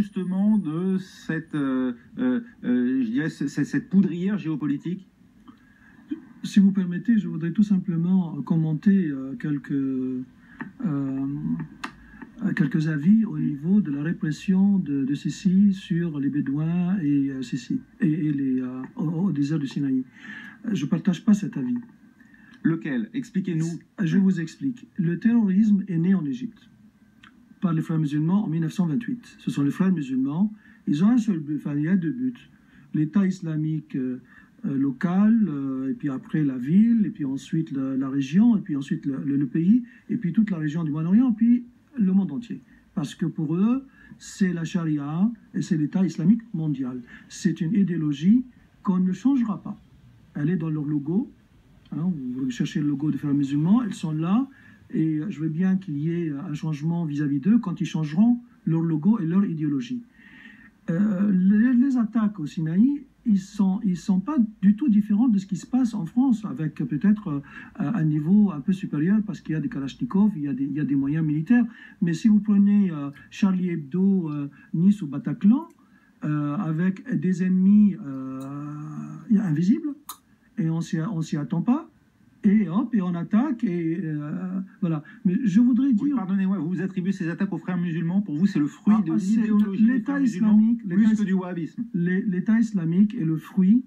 justement de cette, je dirais, cette poudrière géopolitique? Si vous permettez, je voudrais tout simplement commenter quelques avis au niveau de la répression de Sisi sur les Bédouins et Sisi et au désert du Sinaï. Je ne partage pas cet avis. Lequel? Expliquez-nous. Je vous explique. Le terrorisme est né en Égypte par les frères musulmans en 1928. Ce sont les frères musulmans. Ils ont un seul but, enfin, il y a deux buts. L'État islamique local, et puis après la ville, et puis ensuite la région, et puis ensuite le pays, et puis toute la région du Moyen-Orient, puis le monde entier. Parce que pour eux, c'est la charia et c'est l'État islamique mondial. C'est une idéologie qu'on ne changera pas. Elle est dans leur logo. Hein, vous cherchez le logo des frères musulmans, elles sont là, et je veux bien qu'il y ait un changement vis-à-vis d'eux quand ils changeront leur logo et leur idéologie. Les attaques au Sinaï, ils sont pas du tout différents de ce qui se passe en France, avec peut-être un niveau un peu supérieur, parce qu'il y a des Kalachnikov, il y a des moyens militaires. Mais si vous prenez Charlie Hebdo, Nice ou Bataclan, avec des ennemis invisibles, et on s'y attend pas, et hop, et on attaque, et voilà. Mais je voudrais dire... Oui, pardonnez-moi, vous attribuez ces attaques aux frères musulmans, pour vous c'est le fruit de l'idéologie des frères musulmans, plus que du wahhabisme. L'État islamique est le fruit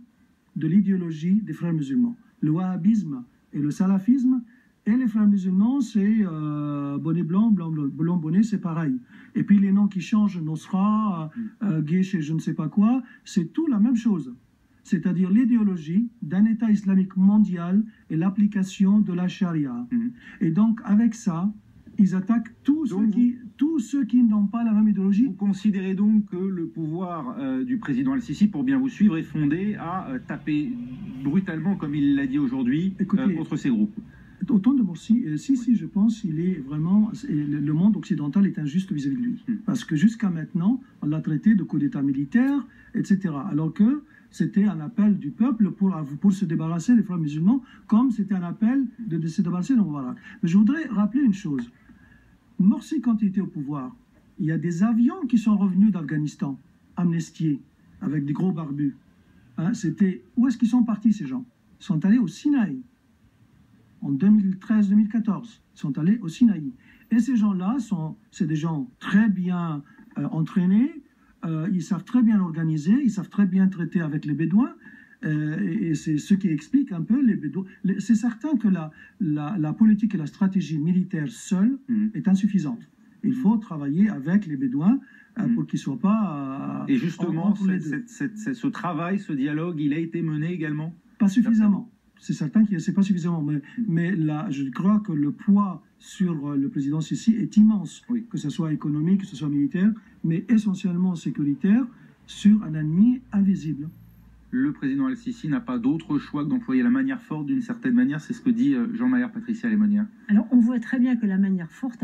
de l'idéologie des frères musulmans. Le wahhabisme et le salafisme, et les frères musulmans, c'est bonnet blanc, blanc bonnet, c'est pareil. Et puis les noms qui changent, Nosra, Guesh et je ne sais pas quoi, c'est tout la même chose. C'est-à-dire l'idéologie d'un État islamique mondial et l'application de la charia. Et donc, avec ça, ils attaquent tous ceux qui n'ont pas la même idéologie. Vous considérez donc que le pouvoir du président Al-Sisi, pour bien vous suivre, est fondé à taper brutalement, comme il l'a dit aujourd'hui, contre ces groupes? Au temps de Morsi, si, je pense qu'il est vraiment... Le monde occidental est injuste vis-à-vis de lui. Parce que jusqu'à maintenant, on l'a traité de coup d'État militaire, etc. Alors que c'était un appel du peuple pour se débarrasser des frères musulmans, comme c'était un appel de se débarrasser de Moubarak. Mais je voudrais rappeler une chose. Morsi, quand il était au pouvoir, il y a des avions qui sont revenus d'Afghanistan, amnistiés, avec des gros barbus. Hein, où est-ce qu'ils sont partis, ces gens? Ils sont allés au Sinaï. En 2013-2014, ils sont allés au Sinaï. Et ces gens-là, c'est des gens très bien entraînés, ils savent très bien organiser, ils savent très bien traiter avec les Bédouins, et c'est ce qui explique un peu les Bédouins. C'est certain que la politique et la stratégie militaire seule est insuffisante. Il faut travailler avec les Bédouins pour qu'ils ne soient pas... et justement, ce travail, ce dialogue, il a été mené également? Pas suffisamment. C'est certain que ce n'est pas suffisamment, mais là, je crois que le poids sur le président Sisi est immense, que ce soit économique, que ce soit militaire, mais essentiellement sécuritaire, sur un ennemi invisible. Le président Al-Sisi n'a pas d'autre choix que d'employer la manière forte d'une certaine manière, c'est ce que dit Jean Maher, Patricia Lemonnier. Alors, on voit très bien que la manière forte